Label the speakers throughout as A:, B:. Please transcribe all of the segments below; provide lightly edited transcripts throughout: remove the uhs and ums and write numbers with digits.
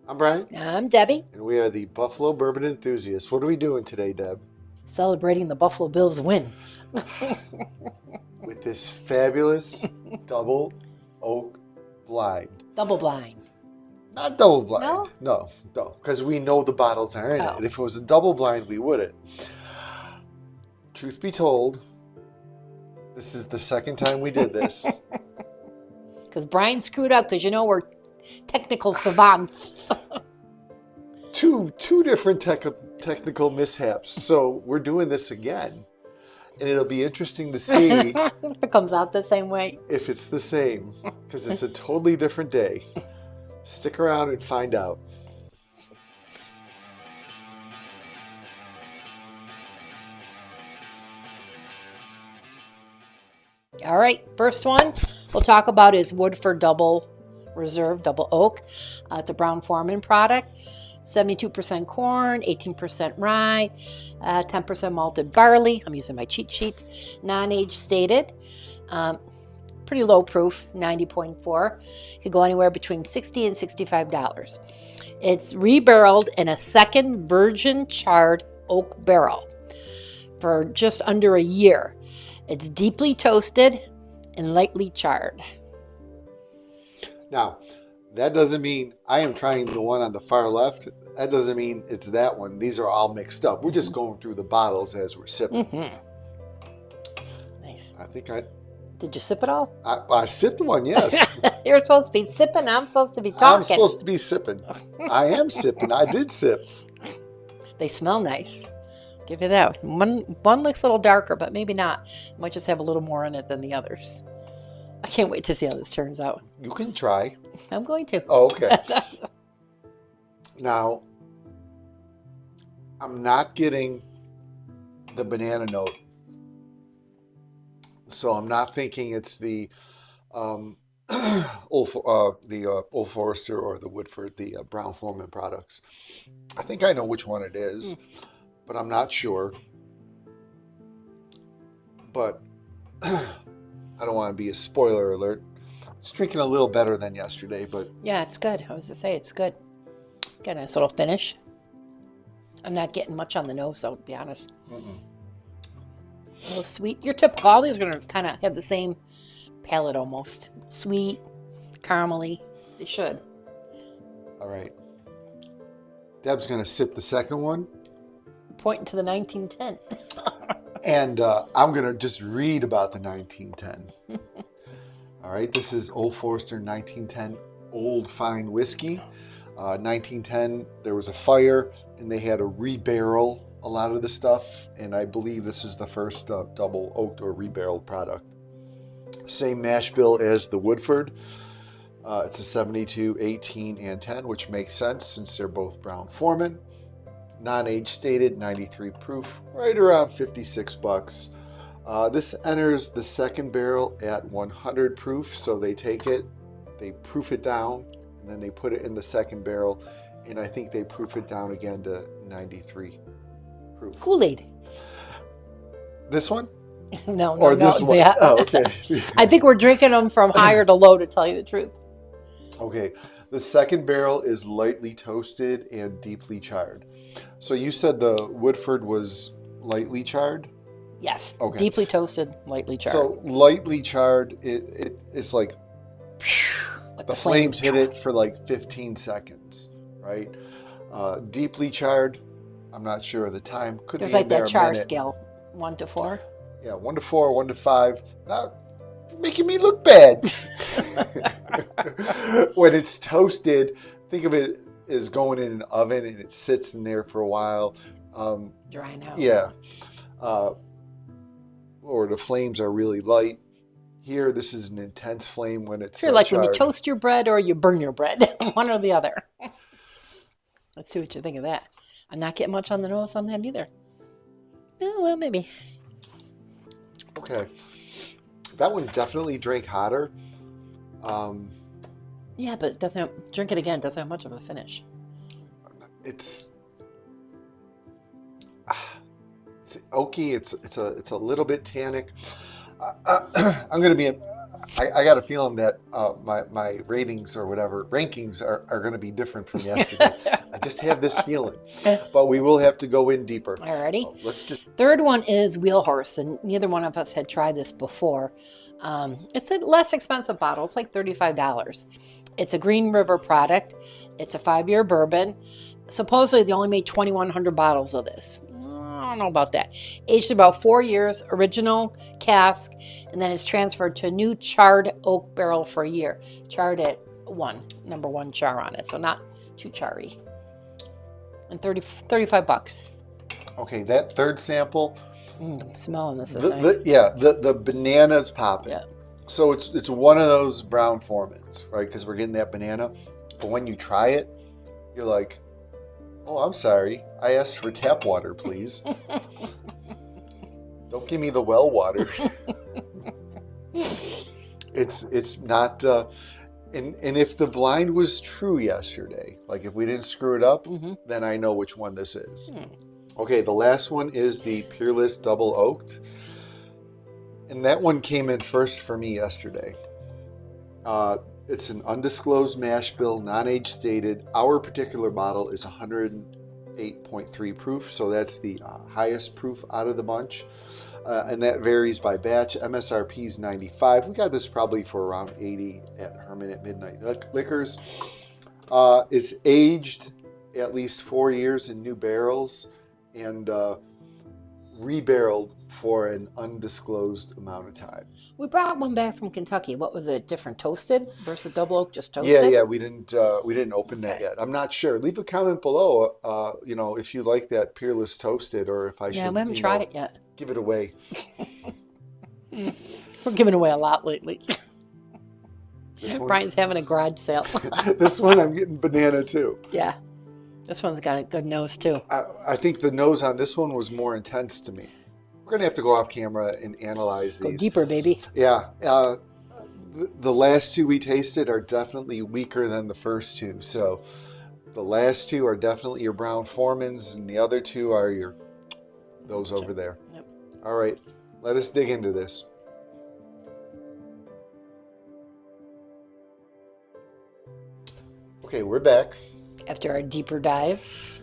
A: I'm Brian,
B: I'm Debbie,
A: and we are the Buffalo Bourbon Enthusiasts. What are we doing today, Deb?
B: celebrating the Buffalo Bills win.
A: With this fabulous double oak blind.
B: Double blind.
A: Not double blind.
B: No?
A: No, because we know the bottles are in
B: Oh.
A: it. If it was a double blind, we wouldn't. Truth be told, this is the second time we did this.
B: Because Brian screwed up because we're technical savants.
A: Two different technical mishaps. So we're doing this again. And it'll be interesting to see
B: If it comes out the same way.
A: if it's the same, because it's a totally different day. Stick around and find out.
B: All right, first one we'll talk about is Woodford Double Reserve Double Oak. It's a Brown Forman product. 72% corn, 18% rye, 10% malted barley. I'm using my cheat sheets. Non-age stated. Pretty low proof, 90.4. Could go anywhere between $60 and $65. It's rebarreled in a second virgin charred oak barrel for just under a year. It's deeply toasted and lightly charred.
A: Now, that doesn't mean I am trying the one on the far left. That doesn't mean it's that one. These are all mixed up. We're just going through the bottles as we're sipping.
B: Nice.
A: I think
B: Did you sip it all?
A: I sipped one, yes.
B: You're supposed to be sipping. I'm supposed to be talking.
A: I'm supposed to be sipping. I am sipping. I did sip.
B: They smell nice. Give you that. One looks a little darker, but maybe not. Might just have a little more in it than the others. I can't wait to see how this turns out.
A: You can try.
B: I'm going to.
A: Oh, okay. Now, I'm not getting the banana note. So I'm not thinking it's the Old Forester or the Woodford, the Brown Forman products. I think I know which one it is, but I'm not sure. But I don't want to be a spoiler alert. It's drinking a little better than yesterday, but
B: Yeah, it's good. I was to say it's good. Got a nice little finish. I'm not getting much on the nose, though, to be honest. A little sweet. Your typical. All these are going to kind of have the same palate almost. Sweet, caramely. They should.
A: all right. Deb's going to sip the second one.
B: Pointing to the 1910.
A: And I'm going to just read about the 1910. All right, this is Old Forester 1910 Old Fine Whiskey. 1910, there was a fire, and they had to rebarrel a lot of the stuff, and I believe this is the first double oaked or rebarreled product. Same mash bill as the Woodford. It's a 72, 18, and 10, which makes sense since they're both Brown Forman. Non-age stated, 93 proof, right around $56. This enters the second barrel at 100 proof, so they take it, they proof it down, and then they put it in the second barrel, and I think they proof it down again to 93 proof.
B: Kool-Aid.
A: This one?
B: No,
A: Or this one?
B: Yeah.
A: Oh, okay.
B: I think we're drinking them from higher to low, to tell you the truth.
A: Okay. The second barrel is lightly toasted and deeply charred. So you said the Woodford was lightly charred?
B: Yes.
A: Okay.
B: Deeply toasted, lightly charred.
A: So lightly charred, it's like the flames hit it for like 15 seconds, right? Deeply charred, I'm not sure of the time. Could
B: There's
A: be
B: like
A: in there
B: that
A: a
B: char
A: minute.
B: scale, 1 to 4.
A: Yeah, 1 to 4, 1 to 5. Now, making me look bad. When it's toasted, think of it as going in an oven and it sits in there for a while.
B: Drying out.
A: Yeah. Or the flames are really light. Here, this is an intense flame when it's
B: Sure, like when you
A: charred.
B: toast your bread or you burn your bread, one or the other. Let's see what you think of that. I'm not getting much on the nose on that either. Oh, well, maybe.
A: Okay. That one definitely drank hotter.
B: Yeah, but it doesn't have, drink it again. It doesn't have much of a finish.
A: It's oaky. It's a little bit tannic. I'm gonna be. I got a feeling that my ratings or whatever rankings are going to be different from yesterday. I just have this feeling, but we will have to go in deeper.
B: Alrighty.
A: Let's just.
B: Third one is Wheel Horse, and neither one of us had tried this before. It's a less expensive bottle. It's like $35. It's a Green River product. It's a 5-year bourbon. Supposedly, they only made 2,100 bottles of this. I don't know about that. Aged about 4 years, original cask, and then it's transferred to a new charred oak barrel for a year. Charred at number 1 char on it, so not too charry. And $35.
A: Okay, that third sample.
B: I'm smelling this. Is nice.
A: The bananas popping.
B: Yeah.
A: So it's one of those brown formants, right? Because we're getting that banana. But when you try it, you're like, oh, I'm sorry. I asked for tap water, please. Don't give me the well water. It's not. And if the blind was true yesterday, like if we didn't screw it up, then I know which one this is. Okay, the last one is the Peerless Double Oaked. And that one came in first for me yesterday. It's an undisclosed mash bill, non-age stated. Our particular bottle is 108.3 proof, so that's the highest proof out of the bunch. And that varies by batch. MSRP is $95. We got this probably for around $80 at Herman at Midnight Liquors. It's aged at least 4 years in new barrels and rebarreled for an undisclosed amount of time.
B: We brought one back from Kentucky. What was it? Different toasted versus double oak, just toasted?
A: Yeah, we didn't open that yet. I'm not sure. Leave a comment below, if you like that Peerless toasted, or if I should.
B: Yeah, we haven't tried it yet.
A: Give it away.
B: We're giving away a lot lately. Brian's having a garage sale.
A: This one I'm getting banana too.
B: Yeah, this one's got a good nose too.
A: I think the nose on this one was more intense to me. We're going to have to go off camera and analyze these.
B: Go deeper, baby.
A: Yeah. The last two we tasted are definitely weaker than the first two. So the last two are definitely your brown Formans, and the other two are those over there.
B: Yep.
A: All right. Let us dig into this. Okay, we're back.
B: After our deeper dive.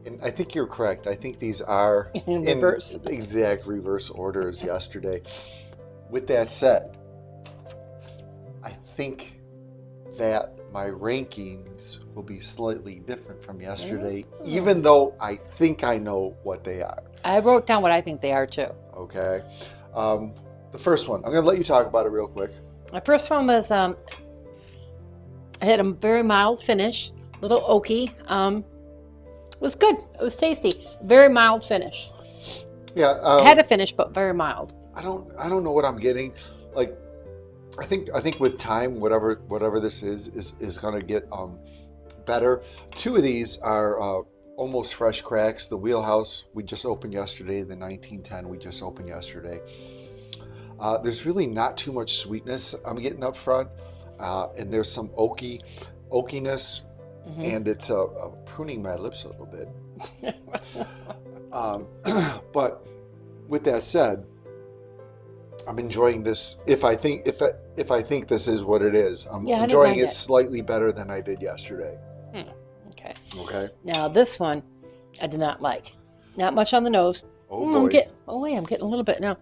A: And I think you're correct. I think these are
B: in reverse.
A: In exact reverse order as yesterday. With that said, I think that my rankings will be slightly different from yesterday, even though I think I know what they are.
B: I wrote down what I think they are too.
A: Okay. The first one, I'm going to let you talk about it real quick.
B: My first one was, I had a very mild finish, little oaky. It was good. It was tasty. Very mild finish.
A: Yeah.
B: It had a finish, but very mild.
A: I don't know what I'm getting. Like, I think with time, whatever this is going to get better. Two of these are almost fresh cracks. The Wheelhouse we just opened yesterday. The 1910 we just opened yesterday. There's really not too much sweetness I'm getting up front, and there's some oakiness. And it's pruning my lips a little bit. But with that said, I'm enjoying this. If I think this is what it is, I'm enjoying it slightly better than I did yesterday.
B: Okay.
A: Okay.
B: Now this one, I did not like. Not much on the nose.
A: Oh boy.
B: I'm getting a little bit now.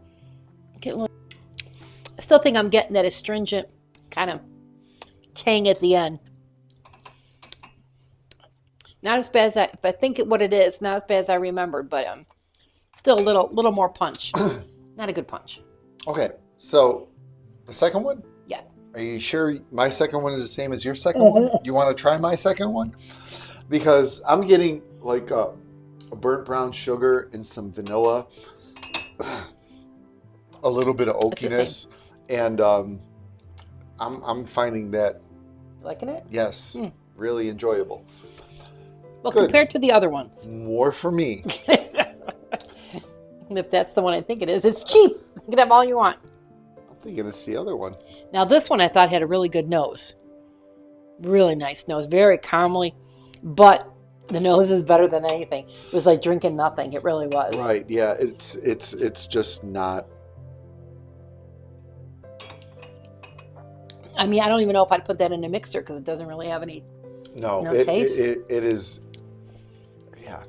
B: I still think I'm getting that astringent kind of tang at the end. Not as bad as if I think what it is, not as bad as I remembered, but still a little more punch. Not a good punch.
A: Okay, so the second one?
B: Yeah.
A: Are you sure my second one is the same as your second one? Do you want to try my second one? Because I'm getting like a burnt brown sugar and some vanilla, a little bit of oakiness, and I'm finding that.
B: Liking it?
A: Yes, really enjoyable.
B: Well, compared to the other ones.
A: More for me.
B: If that's the one I think it is, it's cheap. You can have all you want.
A: I'm thinking it's the other one.
B: Now, this one I thought had a really good nose. Really nice nose. Very caramely. But the nose is better than anything. It was like drinking nothing. It really was.
A: Right. Yeah. It's just not.
B: I mean, I don't even know if I'd put that in a mixer because it doesn't really have any
A: No,
B: taste.
A: it is, yeah,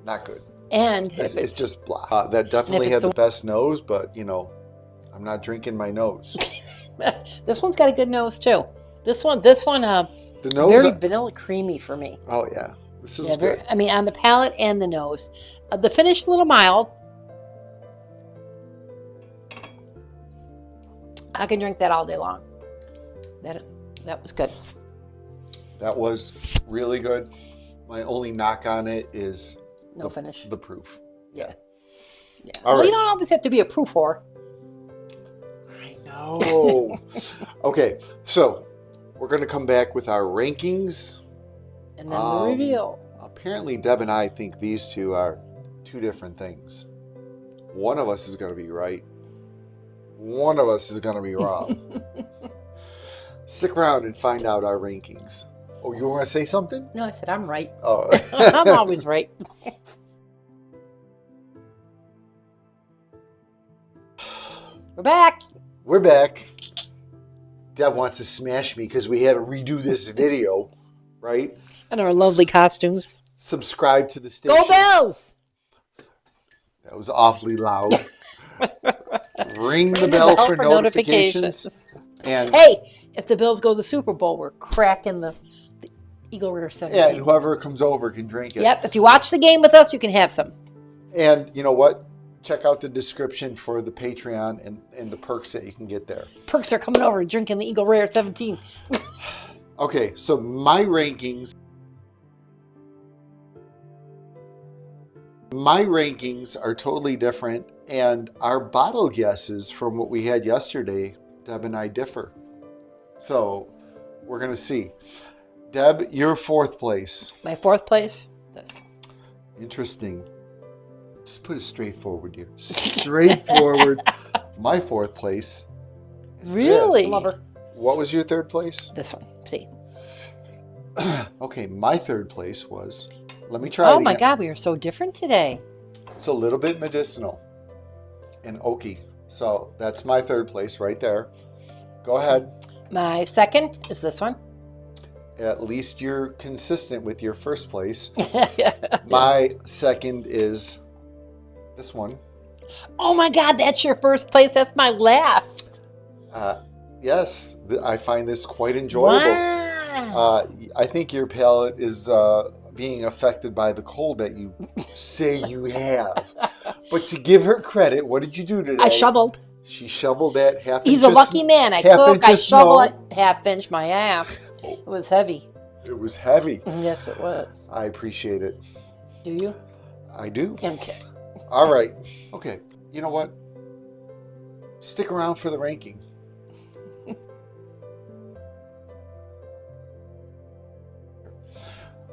A: not good.
B: And
A: It's just blah. That definitely had the best nose, but you know, I'm not drinking my nose.
B: This one's got a good nose too. This one,
A: The nose,
B: very vanilla creamy for me.
A: oh yeah, this is good.
B: I mean, on the palate and the nose. The finish a little mild. I can drink that all day long. That was good.
A: That was really good. My only knock on it is
B: No finish.
A: the proof.
B: Yeah.
A: All
B: Well,
A: right.
B: you don't always have to be a proof whore.
A: I know. Okay, so we're going to come back with our rankings.
B: And then the reveal.
A: Apparently, Deb and I think these two are two different things. One of us is going to be right. One of us is going to be wrong. Stick around and find out our rankings. Oh, you want to say something?
B: No, I said I'm right.
A: Oh.
B: I'm always right. We're back.
A: We're back. Deb wants to smash me because we had to redo this video, right?
B: And our lovely costumes.
A: Subscribe to the station.
B: Go Bills!
A: That was awfully loud. Ring the bell for notifications. And
B: Hey, if the Bills go to the Super Bowl, we're cracking the Eagle Rare 17.
A: yeah, and whoever comes over can drink it.
B: Yep, if you watch the game with us, you can have some.
A: And you know what? Check out the description for the Patreon and the perks that you can get there.
B: Perks are coming over and drinking the Eagle Rare 17.
A: Okay, so my rankings are totally different, and our bottle guesses from what we had yesterday, Deb and I differ. So we're going to see. Deb, your fourth place.
B: My fourth place, this.
A: Interesting. Just put it straightforward here. Straightforward. My fourth place is
B: Really?
A: this.
B: Lover.
A: What was your third place?
B: This one. See.
A: Okay, my third place was, let me try it
B: Oh my
A: again.
B: God, we are so different today.
A: It's a little bit medicinal and oaky. So that's my third place right there. Go ahead.
B: My second is this one.
A: At least you're consistent with your first place. My second is this one.
B: Oh my God, that's your first place. That's my last.
A: Yes, I find this quite enjoyable.
B: Wow.
A: I think your palate is being affected by the cold that you say you have. But to give her credit, what did you do today?
B: I shoveled.
A: She shoveled that half inch.
B: He's a lucky man. I cook, I shovel it, half inch my ass. It was heavy.
A: It was heavy.
B: Yes, it was.
A: I appreciate it.
B: Do you?
A: I do.
B: Okay.
A: All right. Okay. You know what? Stick around for the ranking.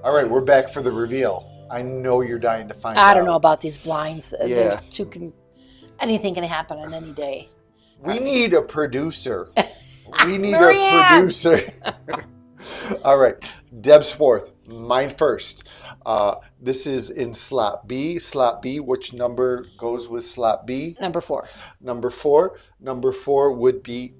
A: All right, we're back for the reveal. I know you're dying to find out.
B: I don't know about these blinds.
A: Yeah.
B: There's anything can happen on any day.
A: We need a producer. We need
B: Marianne!
A: a producer. All right. Deb's fourth. Mine first. This is in slot B. Slot B, which number goes with slot B?
B: Number 4.
A: Number 4. Number 4 would be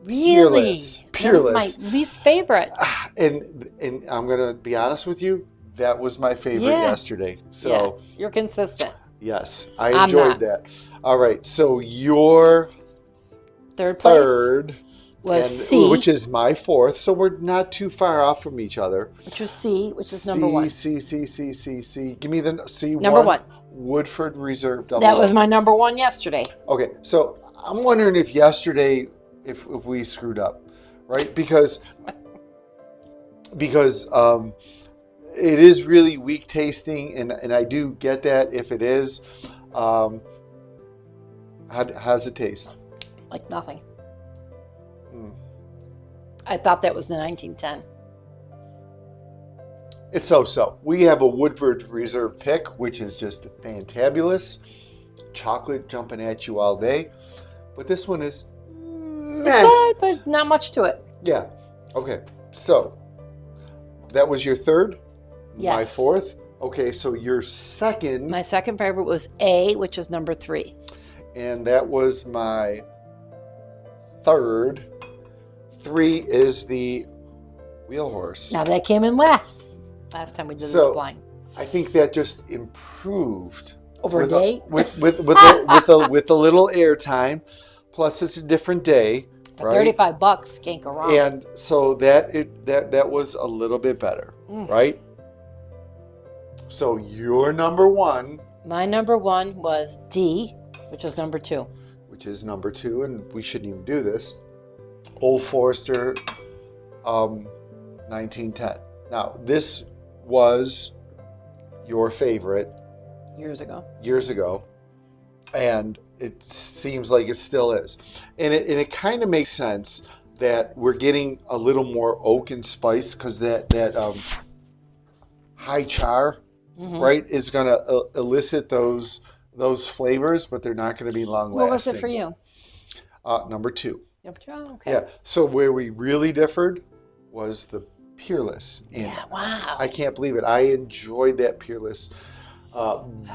B: Really?
A: Peerless.
B: That
A: Peerless.
B: was my least favorite.
A: And I'm going to be honest with you. That was my favorite
B: Yeah.
A: yesterday. So,
B: Yeah, you're consistent.
A: yes, I
B: I'm
A: enjoyed
B: not.
A: that. All right. So, your
B: Third place
A: third
B: was C,
A: which is my fourth. So, we're not too far off from each other.
B: which was C, which is number 1.
A: C. Give me the C1.
B: Number 1.
A: Woodford Reserve Double.
B: That was my number 1 yesterday.
A: Okay, so I'm wondering if yesterday, if we screwed up, right? Because it is really weak tasting, and I do get that if it is. How's it taste?
B: Like nothing. I thought that was the 1910.
A: It's so-so. We have a Woodford Reserve pick, which is just fantabulous. Chocolate jumping at you all day. But this one is...
B: It's good, but not much to it.
A: Yeah. Okay. So, that was your third?
B: Yes.
A: My fourth? Okay, so your second...
B: My second favorite was A, which is number 3.
A: And that was my third. 3 is the wheel horse.
B: Now that came in last time we did this blind.
A: I think that just improved
B: Over a day?
A: with a little air time. Plus, it's a different day.
B: For
A: right?
B: $35, can't go wrong.
A: And so that was a little bit better, right? So your number 1.
B: My number 1 was D, which was number 2.
A: Which is number 2, and we shouldn't even do this. Old Forester, 1910. Now, this was your favorite
B: Years
A: ago, and it seems like it still is. And it kind of makes sense that we're getting a little more oak and spice because that high char, right, is going to elicit those flavors, but they're not going to be long lasting.
B: What was it for you?
A: Number 2.
B: Number 2, okay.
A: Yeah. So where we really differed was the Peerless. And
B: yeah, wow.
A: I can't believe it. I enjoyed that Peerless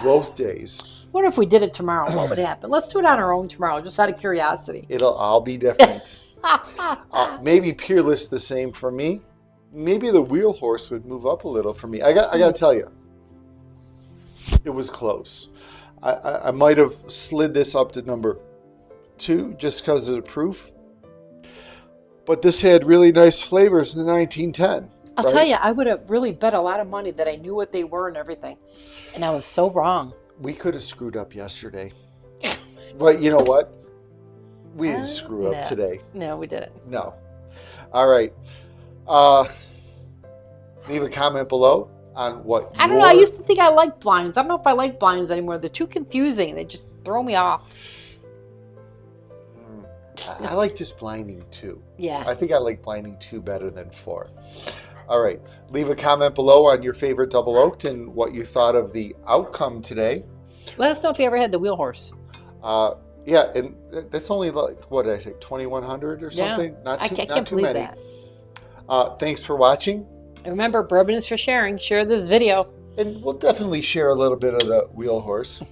A: both days.
B: What if we did it tomorrow? What would happen? Let's do it on our own tomorrow, just out of curiosity.
A: It'll all be different. Maybe Peerless the same for me. Maybe the Wheel Horse would move up a little for me. I got to tell you, it was close. I might have slid this up to number 2 just because of the proof. But this had really nice flavors in the 1910.
B: I'll tell you, I would have really bet a lot of money that I knew what they were and everything. And I was so wrong.
A: We could have screwed up yesterday. But you know what? We didn't screw up today.
B: No, we didn't.
A: No. All right. Leave a comment below on what
B: I don't know. I used to think I liked blinds. I don't know if I like blinds anymore. They're too confusing. They just throw me off.
A: I like just blinding 2.
B: Yeah.
A: I think I like blinding 2 better than 4. All right. Leave a comment below on your favorite double oaked and what you thought of the outcome today.
B: Let us know if you ever had the wheel horse.
A: Yeah, and that's only like, what did I say, 2,100 or something?
B: Yeah.
A: Not
B: I can't
A: too
B: believe
A: many.
B: that.
A: Thanks for watching.
B: And remember, bourbon is for sharing. Share this video.
A: And we'll definitely share a little bit of the wheel horse.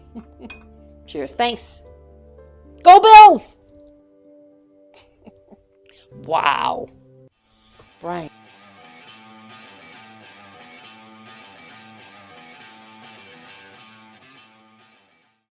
B: Cheers. Thanks. Go Bills! Wow. Brian.